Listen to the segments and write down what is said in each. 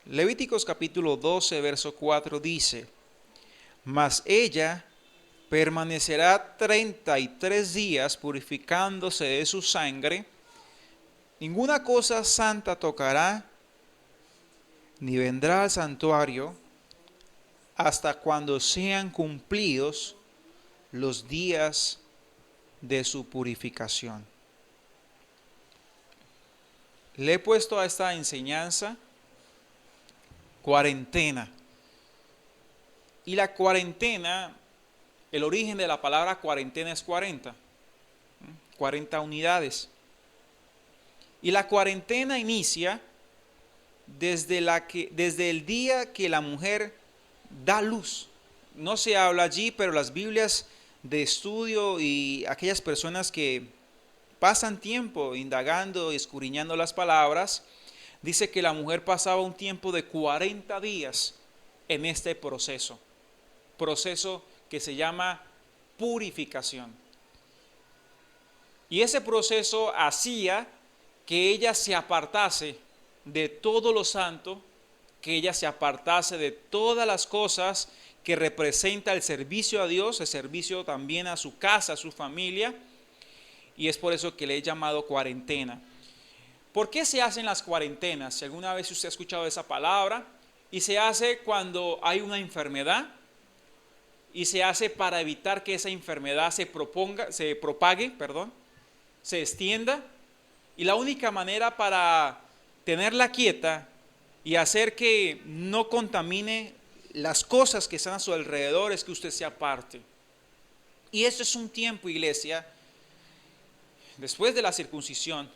Levíticos capítulo 12, verso 4 dice: Mas ella permanecerá 33 días purificándose de su sangre, ninguna cosa santa tocará, ni vendrá al santuario hasta cuando sean cumplidos los días de su purificación. Le he puesto a esta enseñanza cuarentena. Y la cuarentena, el origen de la palabra cuarentena es 40 unidades. Y la cuarentena inicia desde el día que la mujer da luz. No se habla allí, pero las Biblias de estudio y aquellas personas que pasan tiempo indagando y escudriñando las palabras, dice que la mujer pasaba un tiempo de 40 días en este proceso que se llama purificación. Y ese proceso hacía que ella se apartase de todo lo santo, que ella se apartase de todas las cosas que representa el servicio a Dios, el servicio también a su casa, a su familia, y es por eso que le he llamado cuarentena. ¿Por qué se hacen las cuarentenas? Si alguna vez usted ha escuchado esa palabra, y se hace cuando hay una enfermedad, y se hace para evitar que esa enfermedad se propague, se extienda, y la única manera para tenerla quieta y hacer que no contamine las cosas que están a su alrededor es que usted se aparte. Y eso es un tiempo, iglesia, después de la circuncisión,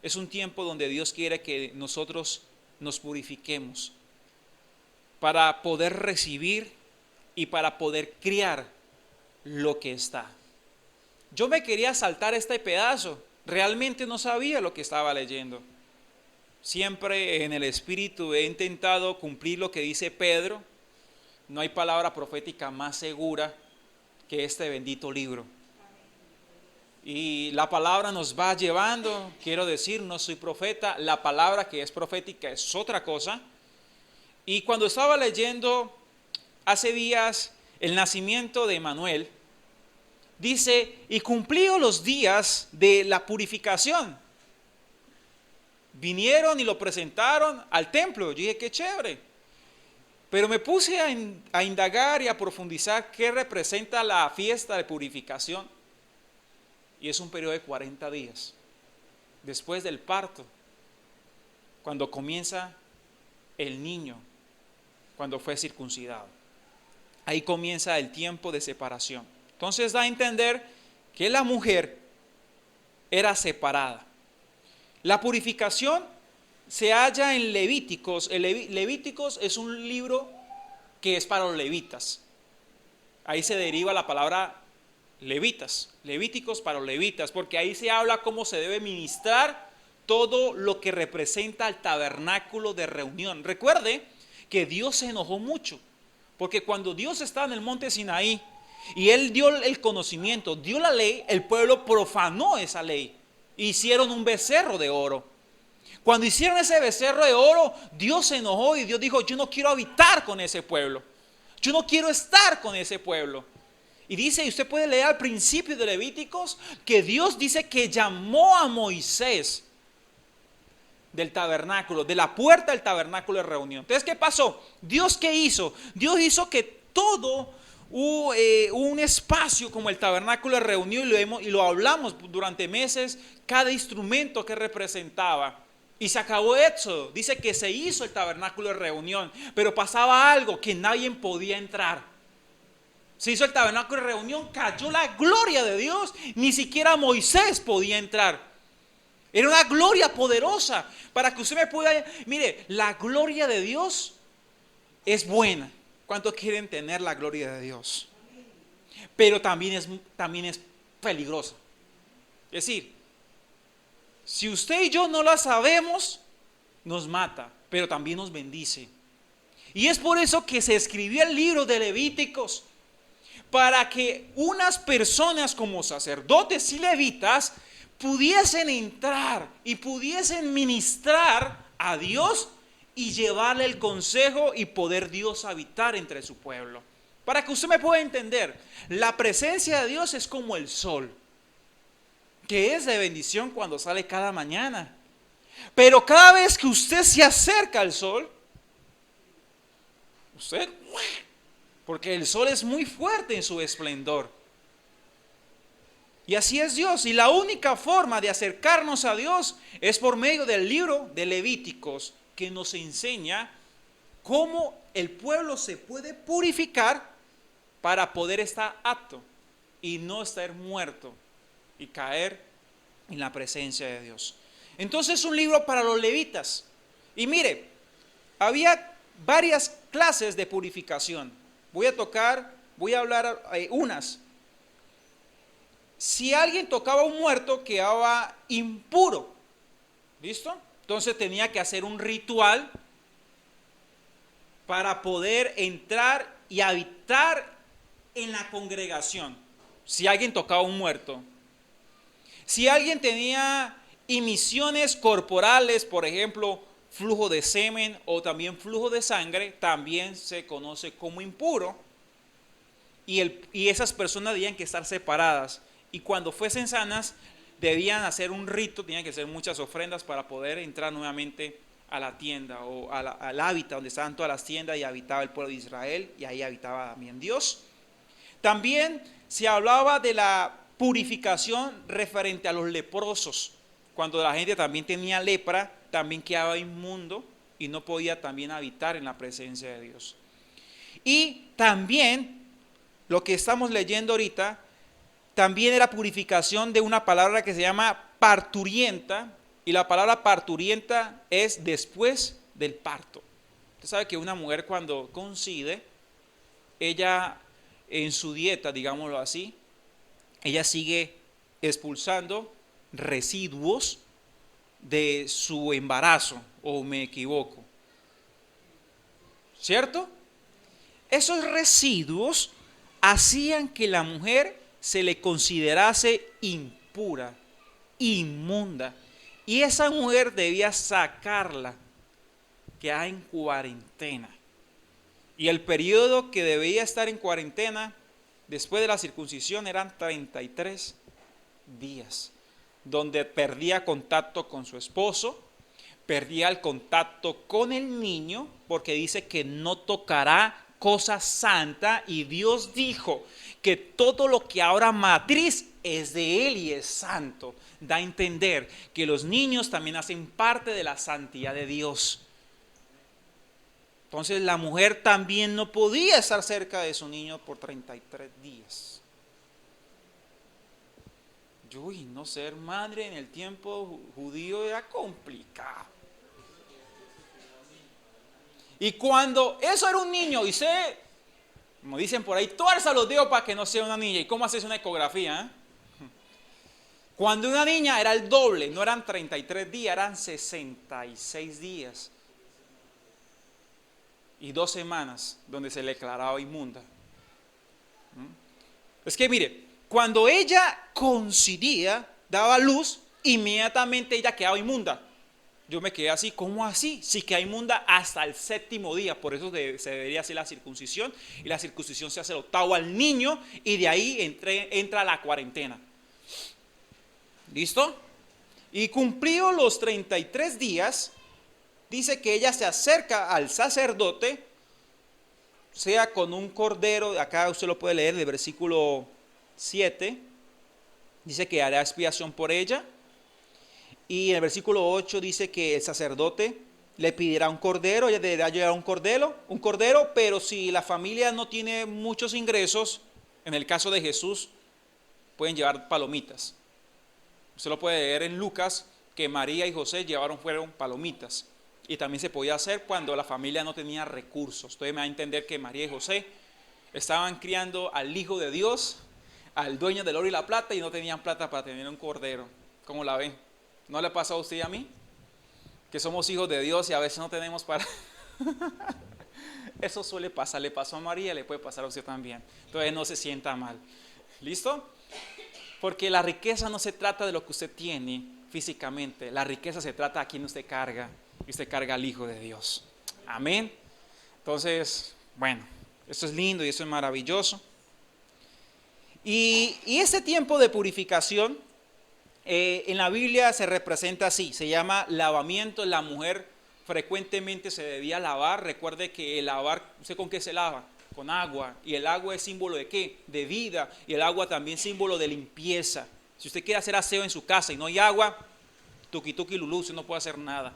es un tiempo donde Dios quiere que nosotros nos purifiquemos para poder recibir y para poder criar lo que está. Yo me quería saltar este pedazo, realmente no sabía lo que estaba leyendo. Siempre en el Espíritu he intentado cumplir lo que dice Pedro. No hay palabra profética más segura que este bendito libro. Y la palabra nos va llevando, quiero decir, no soy profeta, la palabra que es profética es otra cosa. Y cuando estaba leyendo hace días el nacimiento de Emanuel, dice, y cumplió los días de la purificación. Vinieron y lo presentaron al templo. Yo dije, qué chévere. Pero me puse a indagar y a profundizar qué representa la fiesta de purificación. Y es un periodo de 40 días. Después del parto, cuando comienza el niño, cuando fue circuncidado. Ahí comienza el tiempo de separación. Entonces da a entender que la mujer era separada. La purificación se halla en Levíticos. Levíticos es un libro que es para los levitas. Ahí se deriva la palabra levitas, Levíticos para los levitas, porque ahí se habla cómo se debe ministrar todo lo que representa el tabernáculo de reunión. Recuerde que Dios se enojó mucho, porque cuando Dios estaba en el monte Sinaí y Él dio el conocimiento, dio la ley, el pueblo profanó esa ley. Hicieron un becerro de oro. Cuando hicieron ese becerro de oro, Dios se enojó y Dios dijo, yo no quiero habitar con ese pueblo. Yo no quiero estar con ese pueblo. Y dice, y usted puede leer al principio de Levíticos, que Dios dice que llamó a Moisés del tabernáculo, de la puerta del tabernáculo de reunión. Entonces, ¿qué pasó? ¿Dios qué hizo? Dios hizo que todo un espacio como el tabernáculo de reunión, y lo hablamos durante meses, cada instrumento que representaba. Y se acabó Éxodo, dice que se hizo el tabernáculo de reunión, pero pasaba algo, que nadie podía entrar. Se hizo el tabernáculo de reunión, cayó la gloria de Dios, ni siquiera Moisés podía entrar. Era una gloria poderosa, para que usted me pueda, mire, la gloria de Dios es buena. ¿Cuántos quieren tener la gloria de Dios? Pero también es peligrosa. Es decir, si usted y yo no la sabemos, nos mata, pero también nos bendice. Y es por eso que se escribió el libro de Levíticos, para que unas personas como sacerdotes y levitas pudiesen entrar y pudiesen ministrar a Dios y llevarle el consejo y poder Dios habitar entre su pueblo. Para que usted me pueda entender, la presencia de Dios es como el sol, que es de bendición cuando sale cada mañana. Pero cada vez que usted se acerca al sol, usted, porque el sol es muy fuerte en su esplendor. Y así es Dios. Y la única forma de acercarnos a Dios es por medio del libro de Levíticos, que nos enseña cómo el pueblo se puede purificar para poder estar apto y no estar muerto y caer en la presencia de Dios. Entonces es un libro para los levitas. Y mire, había varias clases de purificación. Voy a hablar unas. Si alguien tocaba a un muerto, quedaba impuro. ¿Listo? Entonces tenía que hacer un ritual para poder entrar y habitar en la congregación. Si alguien tocaba a un muerto. Si alguien tenía emisiones corporales, por ejemplo, flujo de semen o también flujo de sangre, también se conoce como impuro. Y esas personas debían que estar separadas. Y cuando fuesen sanas, debían hacer un rito, tenían que hacer muchas ofrendas para poder entrar nuevamente a la tienda o al hábitat donde estaban todas las tiendas y habitaba el pueblo de Israel, y ahí habitaba también Dios. También se hablaba de la purificación referente a los leprosos. Cuando la gente también tenía lepra, también quedaba inmundo y no podía también habitar en la presencia de Dios. Y también lo que estamos leyendo ahorita, también era purificación de una palabra que se llama parturienta, y la palabra parturienta es después del parto. Usted sabe que una mujer cuando concibe, ella en su dieta, digámoslo así, ella sigue expulsando residuos de su embarazo, o me equivoco, ¿cierto? Esos residuos hacían que la mujer se le considerase impura, inmunda, y esa mujer debía sacarla, quedar en cuarentena. Y el periodo que debía estar en cuarentena después de la circuncisión eran 33 días, donde perdía contacto con su esposo, perdía el contacto con el niño, porque dice que no tocará cosa santa, y Dios dijo que todo lo que ahora matriz es de él y es santo. Da a entender que los niños también hacen parte de la santidad de Dios. Entonces la mujer también no podía estar cerca de su niño por 33 días. Uy, no ser madre en el tiempo judío era complicado. Y cuando eso era un niño, y se, como dicen por ahí, tuerza los dedos para que no sea una niña. ¿Y cómo haces una ecografía? Cuando una niña era el doble, no eran 33 días, eran 66 días. Y 2 semanas donde se le declaraba inmunda. Es que mire, cuando ella concedía, daba luz, inmediatamente ella quedaba inmunda. Yo me quedé así, ¿cómo así? Sí, queda inmunda hasta el 7º día, por eso se debería hacer la circuncisión, y la circuncisión se hace el 8º al niño, y de ahí entra la cuarentena. ¿Listo? Y cumplidos los 33 días, dice que ella se acerca al sacerdote, sea con un cordero, acá usted lo puede leer del versículo 7, dice que hará expiación por ella. Y en el versículo 8 dice que el sacerdote le pedirá un cordero, ella deberá llevar un cordero, pero si la familia no tiene muchos ingresos, en el caso de Jesús, pueden llevar palomitas. Usted lo puede leer en Lucas, que María y José fueron palomitas. Y también se podía hacer cuando la familia no tenía recursos. Entonces me va a entender que María y José estaban criando al Hijo de Dios, al dueño del oro y la plata, y no tenían plata para tener un cordero. ¿Cómo la ven? ¿No le pasa a usted y a mí? Que somos hijos de Dios y a veces no tenemos para... Eso suele pasar, le pasó a María, le puede pasar a usted también. Entonces no se sienta mal. ¿Listo? Porque la riqueza no se trata de lo que usted tiene físicamente. La riqueza se trata de a quién usted carga. Y usted carga al Hijo de Dios. Amén. Entonces, bueno, esto es lindo y esto es maravilloso. Y este tiempo de purificación en la Biblia se representa así, se llama lavamiento. La mujer frecuentemente se debía lavar. Recuerde que el lavar, ¿usted con qué se lava? Con agua. Y el agua es símbolo de ¿qué? De vida. Y el agua también símbolo de limpieza. Si usted quiere hacer aseo en su casa y no hay agua, tuki tuki lulú, usted no puede hacer nada.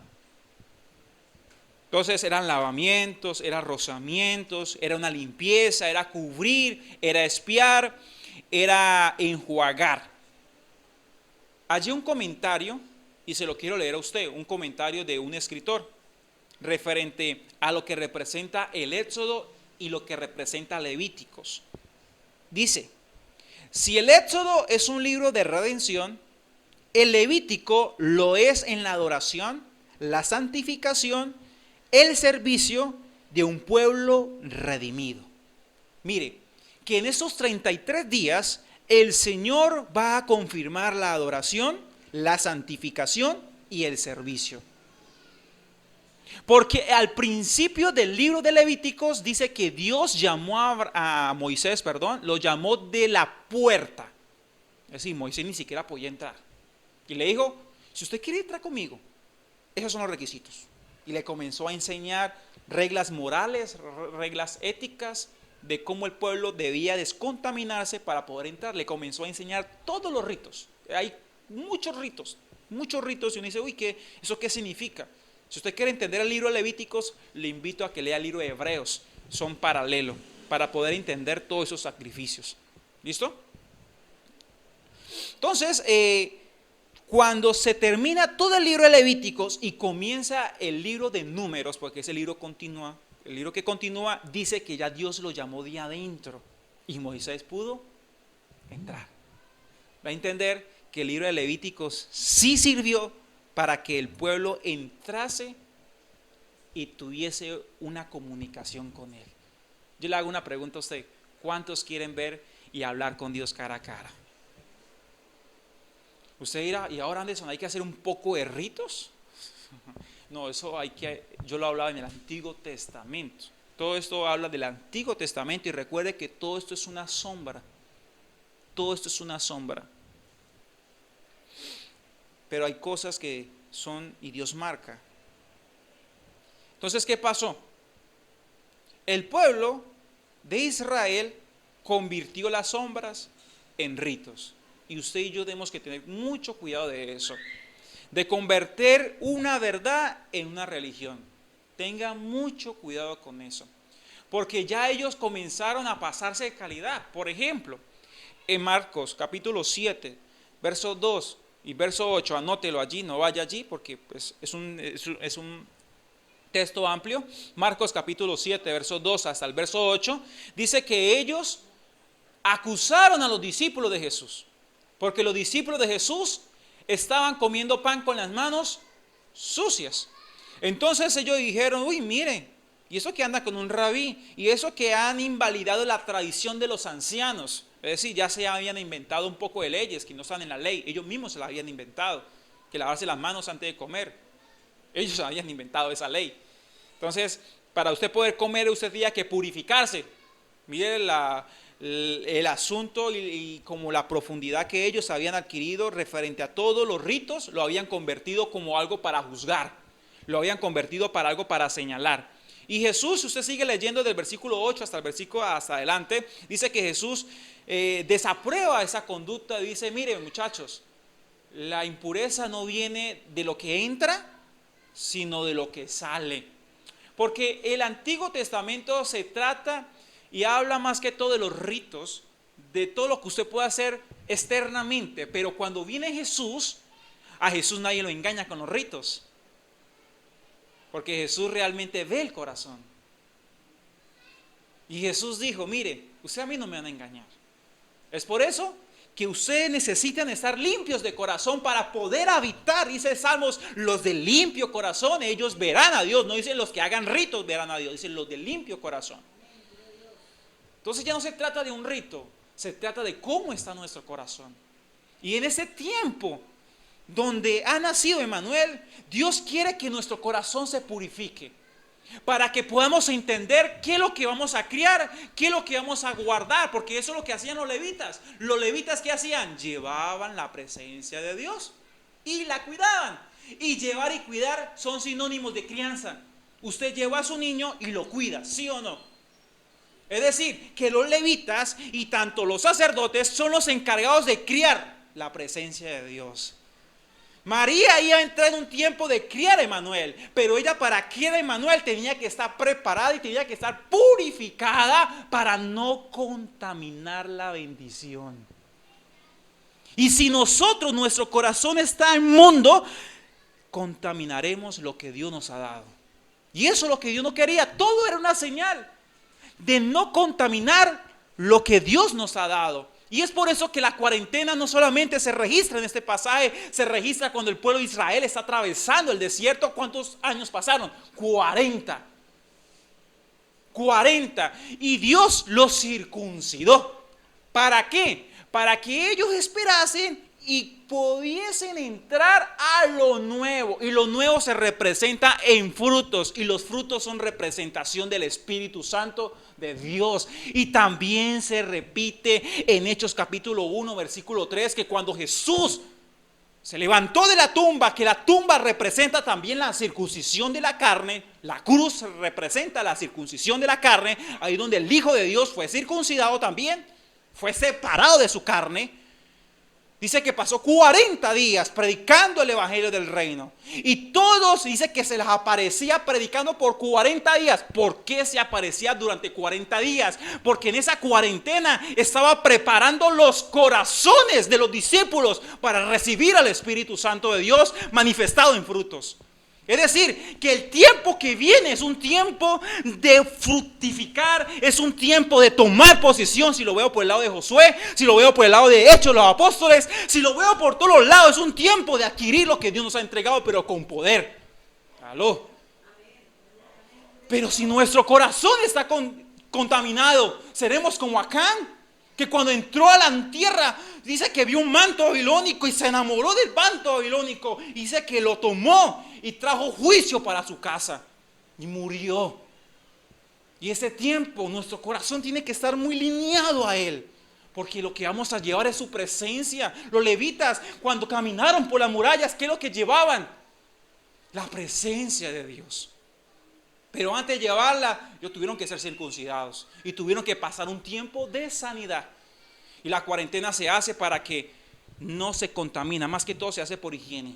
Entonces eran lavamientos, eran rozamientos, era una limpieza, era cubrir, era espiar, era enjuagar. Allí un comentario, y se lo quiero leer a usted, un comentario de un escritor referente a lo que representa el Éxodo y lo que representa Levíticos. Dice, si el Éxodo es un libro de redención, el Levítico lo es en la adoración, la santificación, el servicio de un pueblo redimido. Mire, que en esos 33 días el Señor va a confirmar la adoración, la santificación y el servicio. Porque al principio del libro de Levíticos dice que Dios llamó a Moisés, lo llamó de la puerta. Es decir, Moisés ni siquiera podía entrar. Y le dijo, si usted quiere entrar conmigo, esos son los requisitos. Y le comenzó a enseñar reglas morales, reglas éticas, de cómo el pueblo debía descontaminarse para poder entrar. Le comenzó a enseñar todos los ritos. Hay muchos ritos, y uno dice, uy, ¿eso qué significa? Si usted quiere entender el libro de Levíticos, le invito a que lea el libro de Hebreos. Son paralelos para poder entender todos esos sacrificios. ¿Listo? Entonces, cuando se termina todo el libro de Levíticos y comienza el libro de Números, porque ese libro continúa, el libro que continúa dice que ya Dios lo llamó de adentro y Moisés pudo entrar. Va a entender que el libro de Levíticos sí sirvió para que el pueblo entrase y tuviese una comunicación con él. Yo le hago una pregunta a usted, ¿cuántos quieren ver y hablar con Dios cara a cara? Usted dirá, y ahora Anderson, ¿hay que hacer un poco de ritos? No, eso yo lo hablaba en el Antiguo Testamento. Todo esto habla del Antiguo Testamento y recuerde que todo esto es una sombra. Todo esto es una sombra. Pero hay cosas que son y Dios marca. Entonces, ¿qué pasó? El pueblo de Israel convirtió las sombras en ritos. Y usted y yo tenemos que tener mucho cuidado de eso. De convertir una verdad en una religión. Tenga mucho cuidado con eso. Porque ya ellos comenzaron a pasarse de calidad. Por ejemplo, en Marcos capítulo 7, verso 2 y verso 8, anótelo allí, no vaya allí porque pues, es un texto amplio. Marcos capítulo 7, verso 2 hasta el verso 8, dice que ellos acusaron a los discípulos de Jesús. Porque los discípulos de Jesús estaban comiendo pan con las manos sucias. Entonces ellos dijeron, uy, miren, y eso que anda con un rabí, y eso que han invalidado la tradición de los ancianos. Es decir, ya se habían inventado un poco de leyes que no están en la ley. Ellos mismos se la habían inventado, que lavarse las manos antes de comer. Ellos habían inventado esa ley. Entonces, para usted poder comer, usted tenía que purificarse. Mire el asunto y como la profundidad que ellos habían adquirido referente a todos los ritos, lo habían convertido como algo para juzgar, lo habían convertido para algo para señalar. Y Jesús, si usted sigue leyendo del versículo 8 hasta el versículo hasta adelante, dice que Jesús desaprueba esa conducta y dice, miren muchachos, la impureza no viene de lo que entra, sino de lo que sale. Porque el Antiguo Testamento se trata y habla más que todo de los ritos, de todo lo que usted puede hacer externamente. Pero cuando viene Jesús, a Jesús nadie lo engaña con los ritos. Porque Jesús realmente ve el corazón. Y Jesús dijo, mire, usted a mí no me van a engañar. Es por eso que ustedes necesitan estar limpios de corazón para poder habitar, dice Salmos, los de limpio corazón, ellos verán a Dios. No dicen los que hagan ritos verán a Dios, dicen los de limpio corazón. Entonces ya no se trata de un rito, se trata de cómo está nuestro corazón. Y en ese tiempo donde ha nacido Emmanuel, Dios quiere que nuestro corazón se purifique. para que podamos entender qué es lo que vamos a criar, qué es lo que vamos a guardar, porque eso es lo que hacían los levitas. Los levitas, ¿qué hacían? Llevaban la presencia de Dios y la cuidaban. Y llevar y cuidar son sinónimos de crianza. Usted lleva a su niño y lo cuida, ¿sí o no? Es decir, que los levitas y tanto los sacerdotes son los encargados de criar la presencia de Dios. María iba a entrar en un tiempo de criar a Emanuel, pero ella para criar a Emanuel tenía que estar preparada y tenía que estar purificada para no contaminar la bendición. Y si nosotros, nuestro corazón está inmundo, contaminaremos lo que Dios nos ha dado. Y eso es lo que Dios no quería. Todo era una señal de no contaminar lo que Dios nos ha dado. Y es por eso que la cuarentena no solamente se registra en este pasaje, se registra cuando el pueblo de Israel está atravesando el desierto. ¿Cuántos años pasaron? 40. Y Dios los circuncidó. ¿Para qué? Para que ellos esperasen y pudiesen entrar a lo nuevo. Y lo nuevo se representa en frutos. Y los frutos son representación del Espíritu Santo de Dios. Y también se repite en Hechos capítulo 1 versículo 3, que cuando Jesús se levantó de la tumba, que la tumba representa también la circuncisión de la carne, la cruz representa la circuncisión de la carne, ahí donde el Hijo de Dios fue circuncidado también, fue separado de su carne. Dice que pasó 40 días predicando el evangelio del reino. Y todos, dice que se les aparecía predicando por 40 días. ¿Por qué se aparecía durante 40 días? Porque en esa cuarentena estaba preparando los corazones de los discípulos para recibir al Espíritu Santo de Dios manifestado en frutos. Es decir, que el tiempo que viene es un tiempo de fructificar, es un tiempo de tomar posición. Si lo veo por el lado de Josué, si lo veo por el lado de Hechos, los apóstoles, si lo veo por todos los lados, es un tiempo de adquirir lo que Dios nos ha entregado, pero con poder. ¿Aló? Pero si nuestro corazón está contaminado, seremos como Acán, que cuando entró a la tierra, dice que vio un manto babilónico y se enamoró del manto babilónico. Y dice que lo tomó y trajo juicio para su casa y murió. Y ese tiempo nuestro corazón tiene que estar muy lineado a Él, porque lo que vamos a llevar es su presencia. Los levitas, cuando caminaron por las murallas, ¿qué es lo que llevaban? La presencia de Dios. Pero antes de llevarla, ellos tuvieron que ser circuncidados y tuvieron que pasar un tiempo de sanidad. Y la cuarentena se hace para que no se contamina, más que todo se hace por higiene.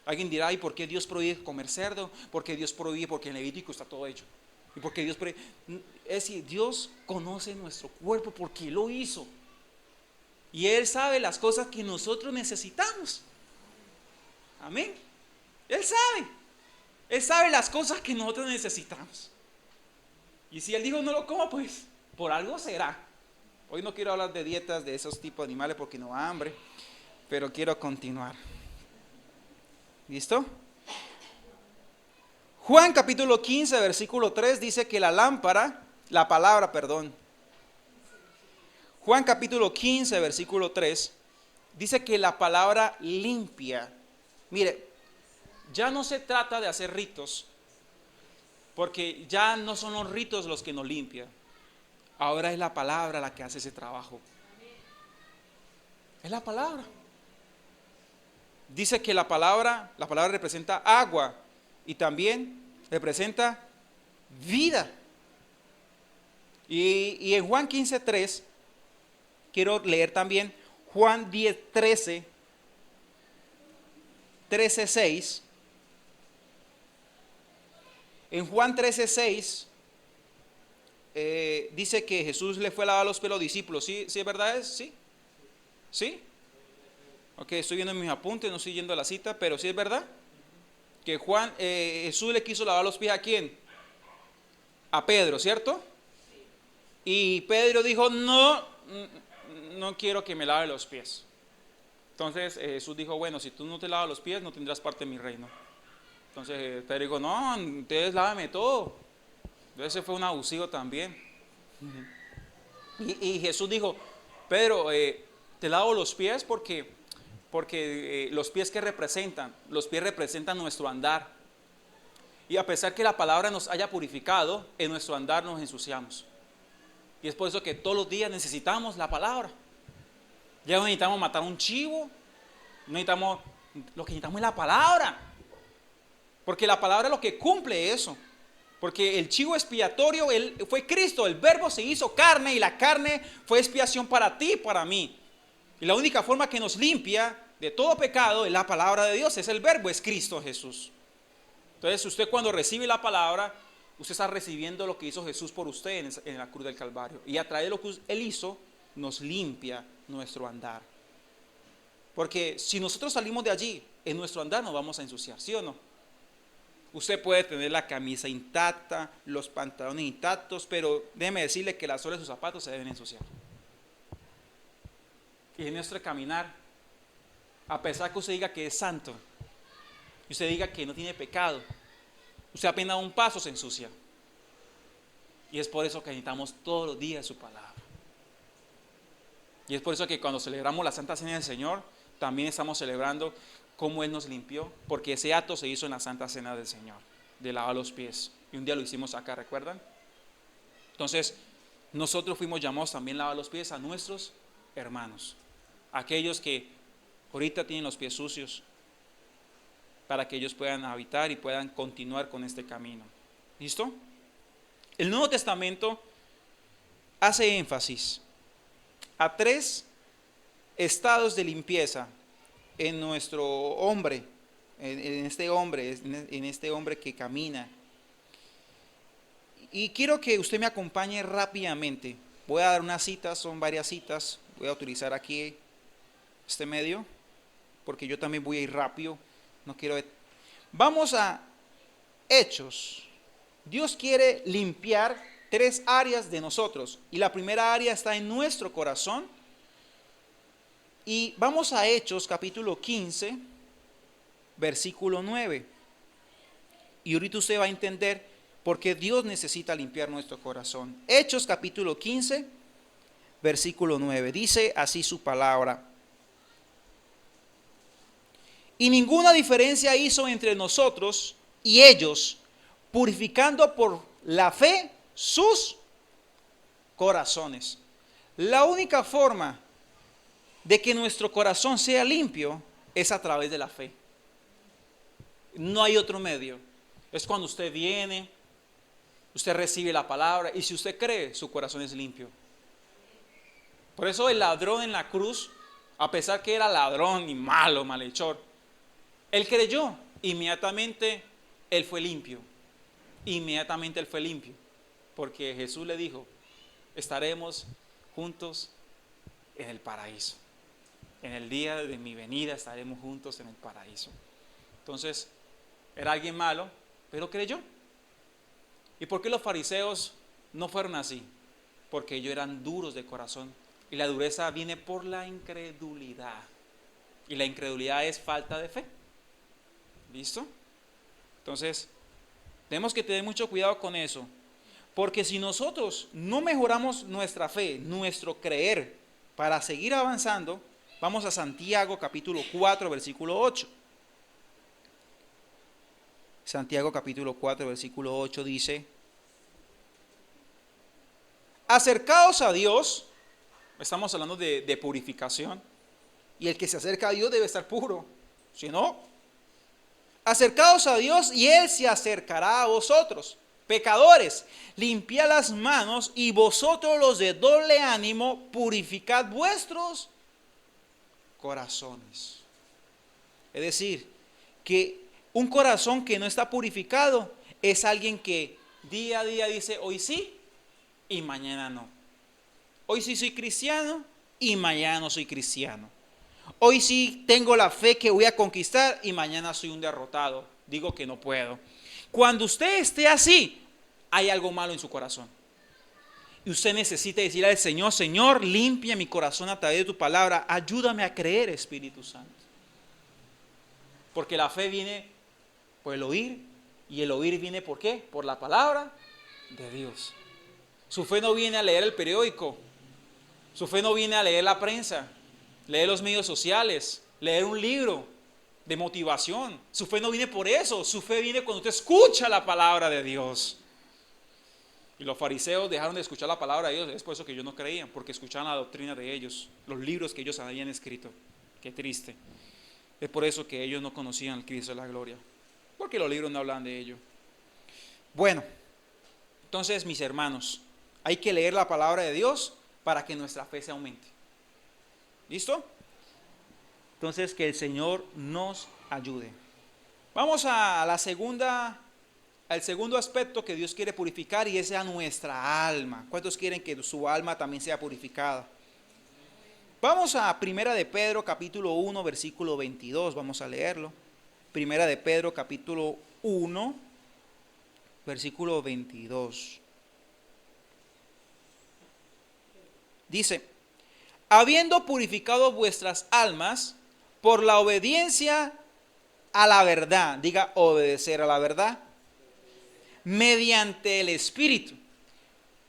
Alguien dirá, ¿y por qué Dios prohíbe comer cerdo? ¿Por qué Dios prohíbe? Porque en Levítico está todo hecho. ¿Y por qué Dios prohíbe? Es decir, Dios conoce nuestro cuerpo porque lo hizo. Y Él sabe las cosas que nosotros necesitamos. Amén. Él sabe. Él sabe las cosas que nosotros necesitamos. Y si Él dijo no lo coma, pues por algo será. Hoy no quiero hablar de dietas de esos tipos de animales porque no da hambre, pero quiero continuar. ¿Listo? Juan capítulo 15 versículo 3 dice que Juan capítulo 15 versículo 3 dice que la palabra limpia. Mire, ya no se trata de hacer ritos, porque ya no son los ritos los que nos limpian. Ahora es la palabra la que hace ese trabajo. Es la palabra. Dice que la palabra representa agua y también representa vida. Y en Juan 15:3 quiero leer también Juan 13:6. En Juan 13:6 dice que Jesús le fue a lavar los pies a los discípulos. ¿Sí es verdad? ¿Sí? ¿Sí? Ok, estoy viendo en mis apuntes, no estoy yendo a la cita, pero sí es verdad que Jesús le quiso lavar los pies ¿a quién? A Pedro, ¿cierto? Y Pedro dijo, no quiero que me lave los pies. Entonces Jesús dijo, bueno, si tú no te lavas los pies, no tendrás parte en mi reino. Entonces Pedro dijo, no, ustedes lávame todo. Ese fue un abusivo también. Y Jesús dijo, Pedro, te lavo los pies porque los pies representan nuestro andar. Y a pesar que la palabra nos haya purificado, en nuestro andar nos ensuciamos. Y es por eso que todos los días necesitamos la palabra. Ya no necesitamos matar un chivo, lo que necesitamos es la palabra. Porque la palabra es lo que cumple eso. Porque el chivo expiatorio fue Cristo, el verbo se hizo carne y la carne fue expiación para ti y para mí. Y la única forma que nos limpia de todo pecado es la palabra de Dios, es el verbo, es Cristo Jesús. Entonces usted cuando recibe la palabra, usted está recibiendo lo que hizo Jesús por usted en la cruz del Calvario. Y a través de lo que Él hizo, nos limpia nuestro andar. Porque si nosotros salimos de allí, en nuestro andar nos vamos a ensuciar, ¿sí o no? Usted puede tener la camisa intacta, los pantalones intactos, pero déjeme decirle que la suela de sus zapatos se deben ensuciar. Y en nuestro caminar, a pesar que usted diga que es santo, y usted diga que no tiene pecado, usted apenas da un paso se ensucia. Y es por eso que necesitamos todos los días su palabra. Y es por eso que cuando celebramos la Santa Cena del Señor, también estamos celebrando cómo Él nos limpió, porque ese acto se hizo en la Santa Cena del Señor, de lavar los pies. Y un día lo hicimos acá, ¿recuerdan? Entonces, nosotros fuimos llamados también a lavar los pies a nuestros hermanos, aquellos que ahorita tienen los pies sucios, para que ellos puedan habitar y puedan continuar con este camino. ¿Listo? El Nuevo Testamento hace énfasis a 3 estados de limpieza en nuestro hombre, en este hombre que camina. Y quiero que usted me acompañe rápidamente. Voy a dar unas citas, son varias citas. Voy a utilizar aquí este medio, porque yo también voy a ir rápido. No quiero. Vamos a Hechos. Dios quiere limpiar 3 áreas de nosotros. Y la primera área está en nuestro corazón. Y vamos a Hechos capítulo 15, versículo 9. Y ahorita usted va a entender por qué Dios necesita limpiar nuestro corazón. Hechos capítulo 15, versículo 9. Dice así su palabra. Y ninguna diferencia hizo entre nosotros y ellos, purificando por la fe sus corazones. La única forma de que nuestro corazón sea limpio es a través de la fe. No hay otro medio. Es cuando usted viene, usted recibe la palabra y si usted cree, su corazón es limpio. Por eso el ladrón en la cruz, a pesar que era ladrón y malo, malhechor, él creyó, inmediatamente él fue limpio. Inmediatamente él fue limpio. Porque Jesús le dijo, estaremos juntos en el paraíso. En el día de mi venida estaremos juntos en el paraíso. Entonces, era alguien malo, pero creyó. ¿Y por qué los fariseos no fueron así? Porque ellos eran duros de corazón. Y la dureza viene por la incredulidad. Y la incredulidad es falta de fe. ¿Listo? Entonces, tenemos que tener mucho cuidado con eso. Porque si nosotros no mejoramos nuestra fe, nuestro creer, para seguir avanzando, vamos a Santiago capítulo 4, versículo 8. Santiago capítulo 4, versículo 8 dice: acercaos a Dios. Estamos hablando de purificación. Y el que se acerca a Dios debe estar puro. Si no, acercaos a Dios y Él se acercará a vosotros. Pecadores, limpiad las manos y vosotros los de doble ánimo, purificad vuestros corazones. Es decir, que un corazón que no está purificado es alguien que día a día dice hoy sí y mañana no. Hoy sí soy cristiano y mañana no soy cristiano. Hoy sí tengo la fe que voy a conquistar y mañana soy un derrotado. Digo que no puedo. Cuando usted esté así, hay algo malo en su corazón. Y usted necesita decirle al Señor: Señor, limpia mi corazón a través de tu palabra. Ayúdame a creer, Espíritu Santo. Porque la fe viene por el oír. Y el oír viene ¿por qué? Por la palabra de Dios. Su fe no viene a leer el periódico. Su fe no viene a leer la prensa, leer los medios sociales, leer un libro. de motivación. Su fe no viene por eso, su fe viene cuando usted escucha la palabra de Dios. Y los fariseos dejaron de escuchar la palabra de Dios, es por eso que ellos no creían, porque escuchaban la doctrina de ellos, los libros que ellos habían escrito. Qué triste. Es por eso que ellos no conocían al Cristo de la gloria, porque los libros no hablan de ello. Bueno, entonces mis hermanos, hay que leer la palabra de Dios para que nuestra fe se aumente. ¿Listo? Entonces que el Señor nos ayude. Vamos a la segunda, al segundo aspecto que Dios quiere purificar, y es a nuestra alma. ¿Cuántos quieren que su alma también sea purificada? Vamos a Primera de Pedro capítulo 1 versículo 22, vamos a leerlo. Primera de Pedro capítulo 1 versículo 22. Dice: habiendo purificado vuestras almas por la obediencia a la verdad, diga obedecer a la verdad, mediante el Espíritu,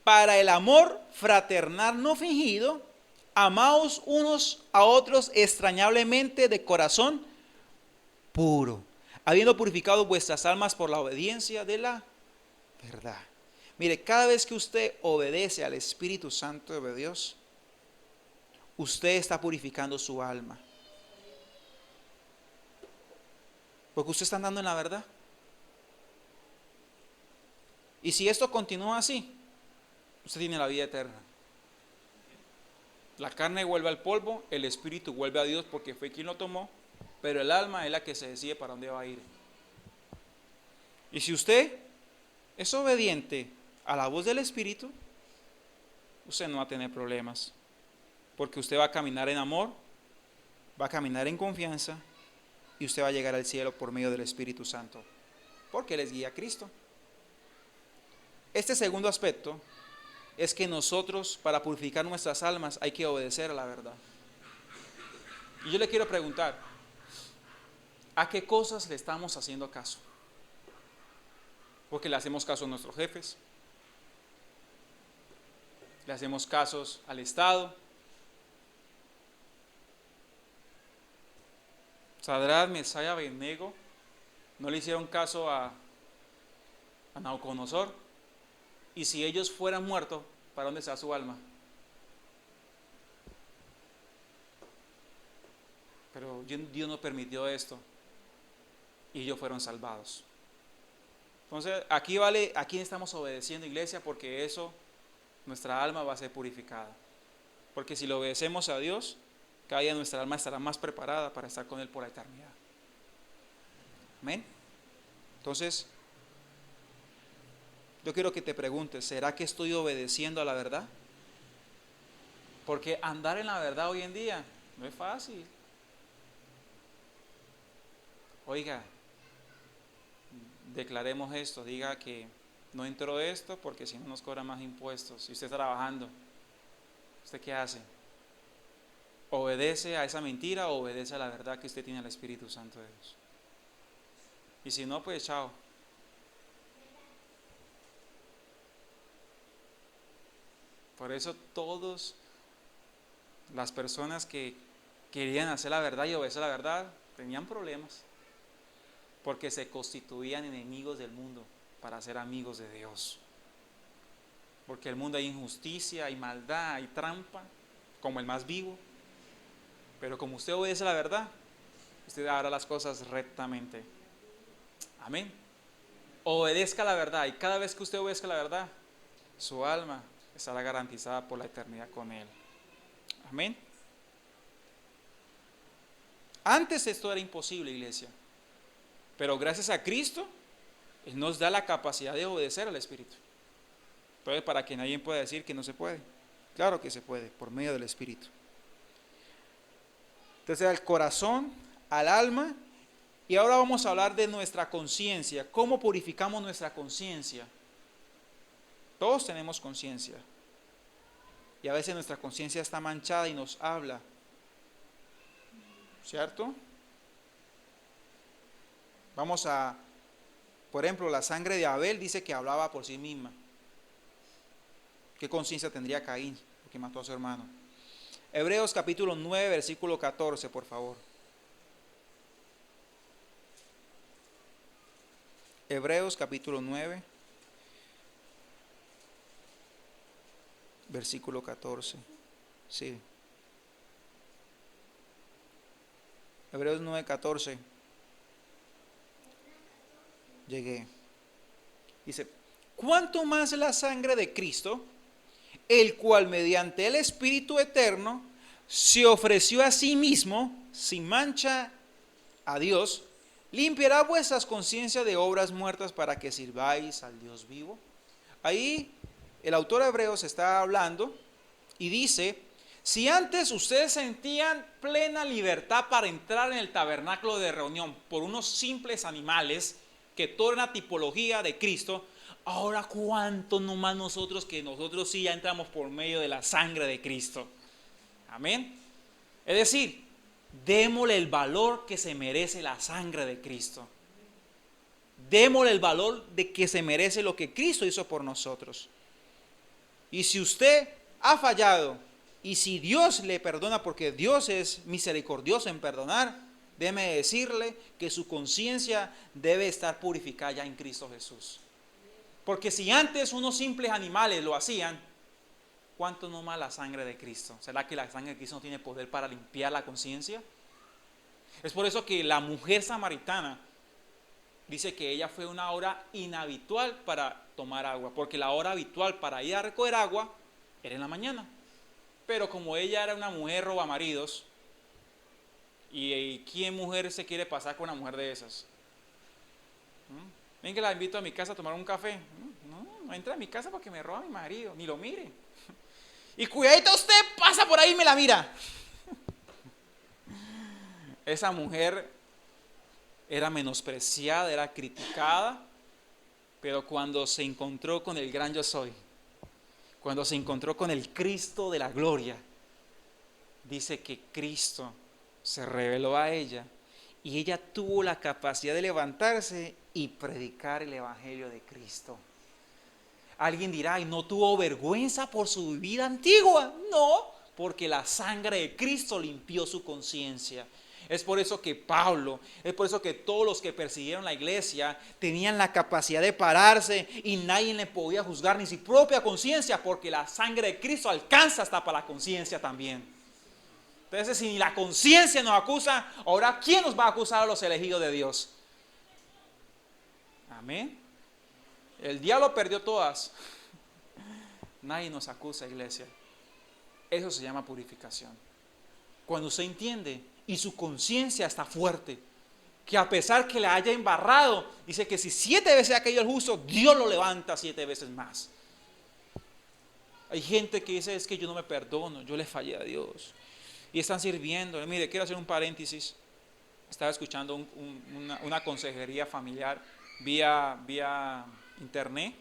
para el amor fraternal no fingido, amaos unos a otros extrañablemente de corazón puro, habiendo purificado vuestras almas por la obediencia de la verdad. Mire, cada vez que usted obedece al Espíritu Santo de Dios, usted está purificando su alma. Porque usted está andando en la verdad. Y si esto continúa así, usted tiene la vida eterna. La carne vuelve al polvo, el espíritu vuelve a Dios porque fue quien lo tomó, pero el alma es la que se decide para dónde va a ir. Y si usted es obediente a la voz del espíritu, usted no va a tener problemas, porque usted va a caminar en amor, va a caminar en confianza, y usted va a llegar al cielo por medio del Espíritu Santo, porque les guía a Cristo. Este segundo aspecto es que nosotros, para purificar nuestras almas, hay que obedecer a la verdad. Y yo le quiero preguntar, ¿a qué cosas le estamos haciendo caso? Porque le hacemos caso a nuestros jefes, le hacemos casos al Estado. Sadrach, Mesach y Abednego no le hicieron caso a Nabucodonosor. Y si ellos fueran muertos, ¿para dónde se va su alma? Pero Dios no permitió esto y ellos fueron salvados. Entonces aquí vale a quién estamos obedeciendo, iglesia, porque eso, nuestra alma va a ser purificada. Porque si le obedecemos a Dios, cada día nuestra alma estará más preparada para estar con Él por la eternidad. Amén. Entonces, yo quiero que te preguntes, ¿será que estoy obedeciendo a la verdad? Porque andar en la verdad hoy en día no es fácil. Oiga, declaremos esto, diga que no entró esto porque si no nos cobran más impuestos. Si usted está trabajando, ¿usted qué hace? ¿Obedece a esa mentira o obedece a la verdad que usted tiene al Espíritu Santo de Dios? Y si no, pues chao. Por eso todas las personas que querían hacer la verdad y obedecer la verdad tenían problemas, porque se constituían enemigos del mundo para ser amigos de Dios. Porque en el mundo hay injusticia, hay maldad, hay trampa, como el más vivo. Pero como usted obedece la verdad, usted hará las cosas rectamente. Amén. Obedezca la verdad, y cada vez que usted obedezca la verdad, su alma estará garantizada por la eternidad con Él. Amén. Antes esto era imposible, iglesia, pero gracias a Cristo, Él nos da la capacidad de obedecer al Espíritu. Entonces, para que nadie pueda decir que no se puede, claro que se puede, por medio del Espíritu. Entonces, al corazón, al alma, y ahora vamos a hablar de nuestra conciencia. ¿Cómo purificamos nuestra conciencia? Todos tenemos conciencia. Y a veces nuestra conciencia está manchada y nos habla. ¿Cierto? Vamos a, por ejemplo, la sangre de Abel dice que hablaba por sí misma. ¿Qué conciencia tendría Caín, que mató a su hermano? Hebreos capítulo 9, versículo 14, por favor. Hebreos capítulo 9, versículo 14. Sí. Hebreos 9, 14. Llegué. Dice, ¿cuánto más la sangre de Cristo, el cual mediante el Espíritu Eterno se ofreció a sí mismo sin mancha a Dios, limpiará vuestras conciencias de obras muertas para que sirváis al Dios vivo? Ahí el autor de Hebreos está hablando y dice, si antes ustedes sentían plena libertad para entrar en el tabernáculo de reunión por unos simples animales, que toda una tipología de Cristo, ahora cuánto no más nosotros, que nosotros sí ya entramos por medio de la sangre de Cristo. Amén. Es decir, démosle el valor que se merece la sangre de Cristo. Démosle el valor de que se merece lo que Cristo hizo por nosotros. Y si usted ha fallado, y si Dios le perdona, porque Dios es misericordioso en perdonar, déjeme decirle que su conciencia debe estar purificada ya en Cristo Jesús. Porque si antes unos simples animales lo hacían, ¿cuánto no más la sangre de Cristo? ¿Será que la sangre de Cristo no tiene poder para limpiar la conciencia? Es por eso que la mujer samaritana dice que ella fue una hora inhabitual para tomar agua, porque la hora habitual para ir a recoger agua era en la mañana. Pero como ella era una mujer robamaridos, ¿y quién mujer se quiere pasar con una mujer de esas? Ven que la invito a mi casa a tomar un café. No entra a mi casa porque me roba mi marido, ni lo mire. Y cuidadito, usted pasa por ahí y me la mira. Esa mujer era menospreciada, era criticada, pero cuando se encontró con el gran yo soy, cuando se encontró con el Cristo de la gloria, dice que Cristo se reveló a ella y ella tuvo la capacidad de levantarse y predicar el evangelio de Cristo. Alguien dirá, ¿y no tuvo vergüenza por su vida antigua? No, porque la sangre de Cristo limpió su conciencia. Es por eso que Pablo, es por eso que todos los que persiguieron la iglesia tenían la capacidad de pararse y nadie le podía juzgar ni su propia conciencia, porque la sangre de Cristo alcanza hasta para la conciencia también. Entonces, si ni la conciencia nos acusa, ahora ¿quién nos va a acusar a los elegidos de Dios? Amén. El diablo perdió todas. Nadie nos acusa, iglesia. Eso se llama purificación. Cuando usted entiende y su conciencia está fuerte, que a pesar que le haya embarrado, dice que si 7 veces ha caído el justo, Dios lo levanta 7 veces más. Hay gente que dice, es que yo no me perdono, yo le fallé a Dios. Y están sirviendo. Mire, quiero hacer un paréntesis. Estaba escuchando una consejería familiar vía internet,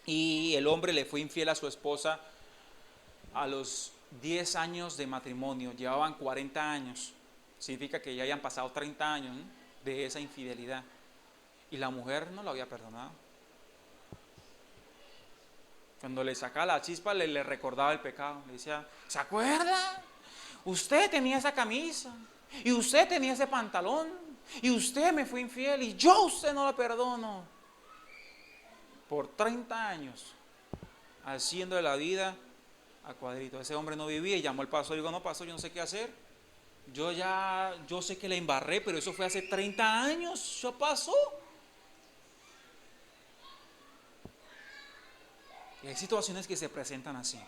y el hombre le fue infiel a su esposa a los 10 años de matrimonio. Llevaban 40 años. Significa que ya hayan pasado 30 años, ¿no?, de esa infidelidad. Y la mujer no lo había perdonado. Cuando le sacaba la chispa, le recordaba el pecado. Le decía, ¿se acuerda? Usted tenía esa camisa, y usted tenía ese pantalón, y usted me fue infiel, y yo a usted no lo perdono. Por 30 años, haciendo de la vida a cuadrito. Ese hombre no vivía y llamó al pastor y dijo, no, pastor, yo no sé qué hacer. Yo sé que le embarré, pero eso fue hace 30 años, ya pasó. Y hay situaciones que se presentan así.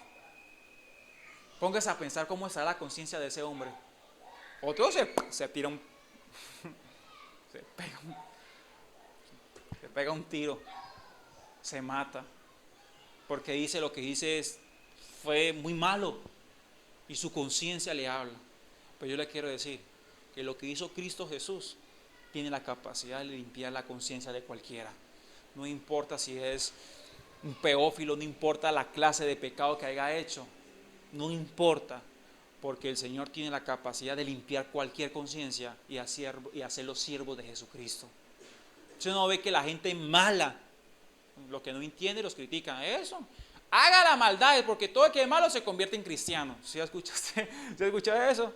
Póngase a pensar cómo está la conciencia de ese hombre. Otro se tira se pega un tiro, se mata, porque dice lo que dice fue muy malo y su conciencia le habla. Pero yo le quiero decir que lo que hizo Cristo Jesús tiene la capacidad de limpiar la conciencia de cualquiera. No importa si es un pedófilo, no importa la clase de pecado que haya hecho, no importa, porque el Señor tiene la capacidad de limpiar cualquier conciencia y hacerlos siervos de Jesucristo. Usted no ve que la gente mala, lo que no entiende, los critican. Eso, haga la maldad, porque todo el que es malo se convierte en cristiano. ¿Sí escuchaste? ¿Sí escuchó eso?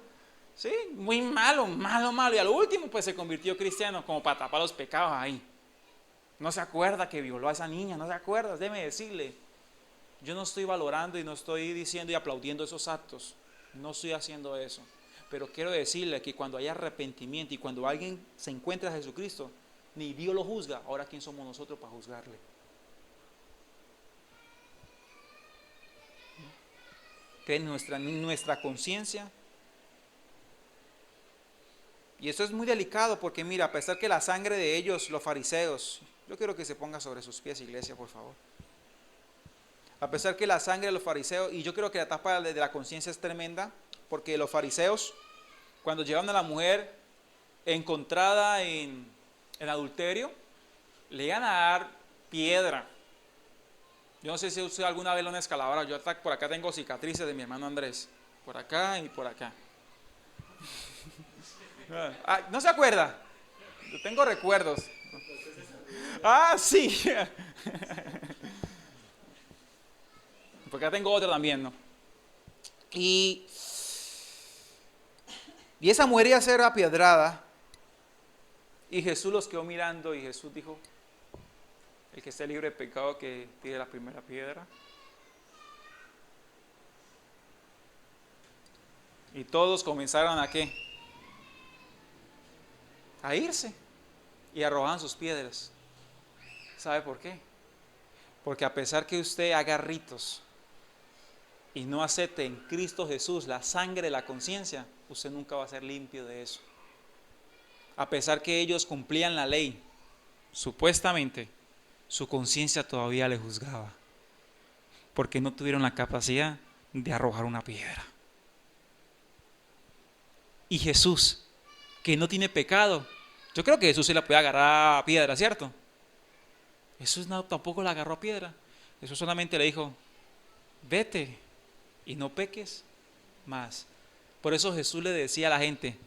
Sí, muy malo, malo. Y al último pues se convirtió cristiano, como para tapar los pecados ahí. No se acuerda que violó a esa niña, no se acuerda, déjeme decirle. Yo no estoy valorando y no estoy diciendo y aplaudiendo esos actos. No estoy haciendo eso. Pero quiero decirle que cuando hay arrepentimiento y cuando alguien se encuentra a Jesucristo, ni Dios lo juzga. Ahora, ¿quién somos nosotros para juzgarle? Que nuestra conciencia. Y esto es muy delicado porque mira, a pesar que la sangre de ellos, los fariseos, yo quiero que se ponga sobre sus pies, iglesia, por favor. A pesar que la sangre de los fariseos, y yo creo que la etapa de la conciencia es tremenda, porque los fariseos, cuando llegaban a la mujer encontrada en adulterio, le iban a dar piedra. Yo no sé si usted alguna vez lo han escalado. Yo hasta por acá tengo cicatrices de mi hermano Andrés, por acá y por acá. ¿No se acuerda? Yo tengo recuerdos. Ah, sí. Porque acá tengo otro también, ¿no? Y esa mujer iba a ser apiedrada. Y Jesús los quedó mirando y Jesús dijo: el que esté libre de pecado, que tire la primera piedra. Y todos comenzaron a ¿qué? A irse y arrojaban sus piedras. ¿Sabe por qué? Porque a pesar que usted haga ritos y no acepte en Cristo Jesús la sangre de la conciencia, usted nunca va a ser limpio de eso. A pesar que ellos cumplían la ley, supuestamente, su conciencia todavía le juzgaba, porque no tuvieron la capacidad de arrojar una piedra. Y Jesús, que no tiene pecado, yo creo que Jesús se la puede agarrar a piedra, ¿cierto? Jesús tampoco la agarró a piedra. Jesús solamente le dijo: vete y no peques más. Por eso Jesús le decía a la gente: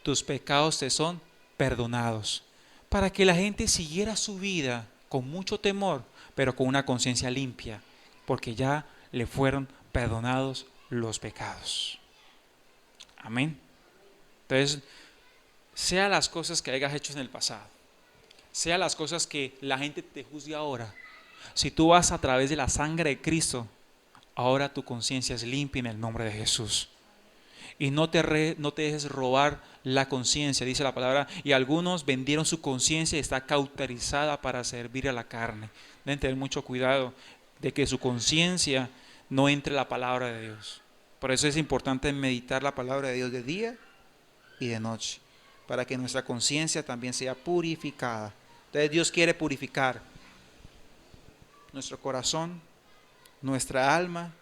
tus pecados te son perdonados. Para que la gente siguiera su vida con mucho temor, pero con una conciencia limpia, porque ya le fueron perdonados los pecados. Amén. Entonces, sea las cosas que hayas hecho en el pasado, sea las cosas que la gente te juzgue ahora, si tú vas a través de la sangre de Cristo, ahora tu conciencia es limpia en el nombre de Jesús. Y no te dejes robar la conciencia, dice la palabra. Y algunos vendieron su conciencia y está cauterizada para servir a la carne. Deben tener mucho cuidado de que su conciencia no entre la palabra de Dios. Por eso es importante meditar la palabra de Dios de día y de noche, para que nuestra conciencia también sea purificada. Entonces Dios quiere purificar nuestro corazón, nuestra alma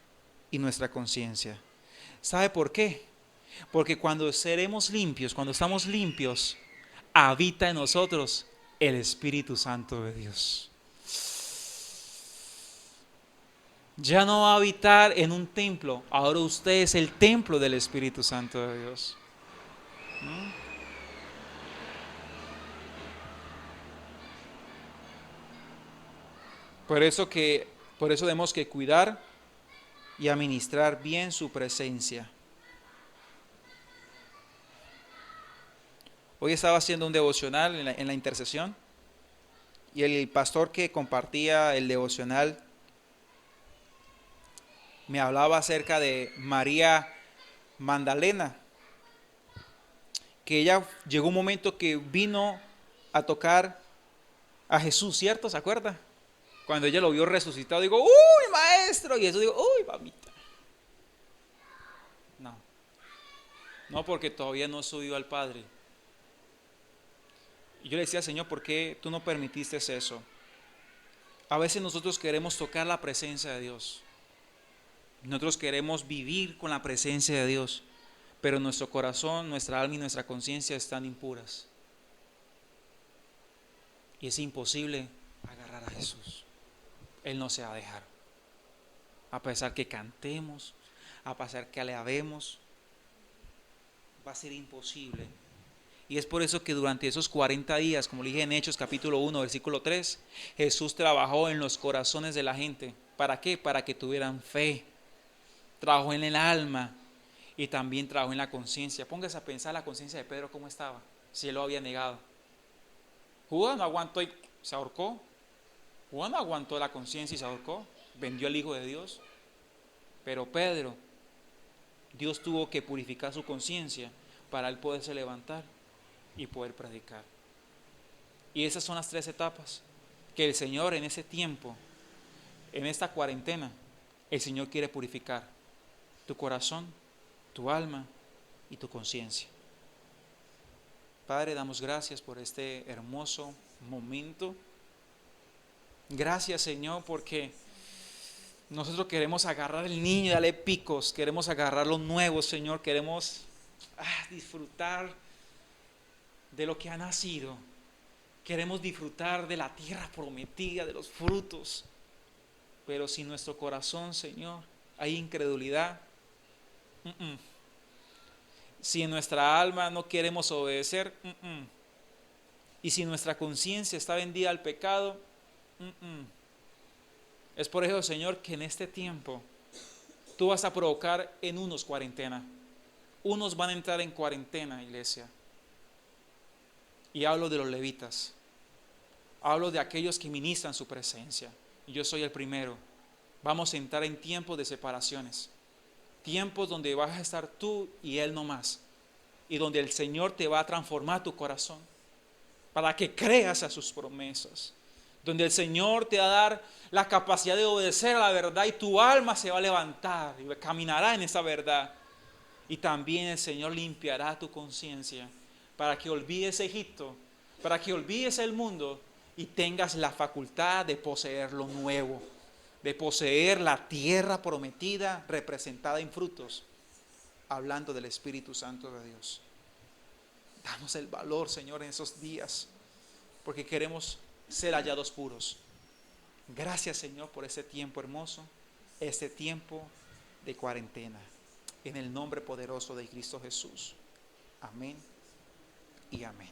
y nuestra conciencia. ¿Sabe por qué? Porque cuando seremos limpios, cuando estamos limpios, habita en nosotros el Espíritu Santo de Dios. Ya no va a habitar en un templo, ahora usted es el templo del Espíritu Santo de Dios. Por eso tenemos que cuidar y administrar bien su presencia. Hoy estaba haciendo un devocional en la intercesión y el pastor que compartía el devocional me hablaba acerca de María Magdalena, que ella llegó un momento que vino a tocar a Jesús, ¿cierto? ¿Se acuerda? Cuando ella lo vio resucitado, digo: ¡uy, maestro! Y Jesús digo: ¡uy, mamita! No, porque todavía no he subido al Padre. Y yo le decía: Señor, ¿por qué tú no permitiste eso? A veces nosotros queremos tocar la presencia de Dios. Nosotros queremos vivir con la presencia de Dios, pero nuestro corazón, nuestra alma y nuestra conciencia están impuras. Y es imposible agarrar a Jesús. Él no se va a dejar. A pesar que cantemos, a pesar que alabemos, va a ser imposible. Y es por eso que durante esos 40 días, como le dije en Hechos capítulo 1, versículo 3, Jesús trabajó en los corazones de la gente. ¿Para qué? Para que tuvieran fe. Trabajó en el alma y también trabajó en la conciencia. Póngase a pensar la conciencia de Pedro cómo estaba, si él lo había negado. Judas no aguantó y Se ahorcó. Juan aguantó la conciencia y se ahorcó. Vendió al Hijo de Dios. Pero Pedro, Dios tuvo que purificar su conciencia para él poderse levantar y poder predicar. Y esas son las 3 etapas que el Señor en ese tiempo, en esta cuarentena, el Señor quiere purificar tu corazón, tu alma y tu conciencia. Padre, damos gracias por este hermoso momento. Gracias, Señor, porque nosotros queremos agarrar el niño y darle picos, queremos agarrar lo nuevo, Señor, queremos disfrutar de lo que ha nacido, queremos disfrutar de la tierra prometida, de los frutos, pero si en nuestro corazón, Señor, hay incredulidad, si en nuestra alma no queremos obedecer, y si nuestra conciencia está vendida al pecado, es por eso, Señor, que en este tiempo tú vas a provocar en unos cuarentena. Unos van a entrar en cuarentena, iglesia. Y hablo de los levitas. Hablo de aquellos que ministran su presencia. Y yo soy el primero. Vamos a entrar en tiempos de separaciones. Tiempos donde vas a estar tú y Él no más. Y donde el Señor te va a transformar tu corazón para que creas a sus promesas. Donde el Señor te va a dar la capacidad de obedecer a la verdad y tu alma se va a levantar y caminará en esa verdad. Y también el Señor limpiará tu conciencia para que olvides Egipto, para que olvides el mundo y tengas la facultad de poseer lo nuevo, de poseer la tierra prometida representada en frutos, hablando del Espíritu Santo de Dios. Danos el valor, Señor, en esos días, porque queremos ser hallados puros. Gracias, Señor, por ese tiempo hermoso, ese tiempo de cuarentena. En el nombre poderoso de Cristo Jesús. Amén y amén.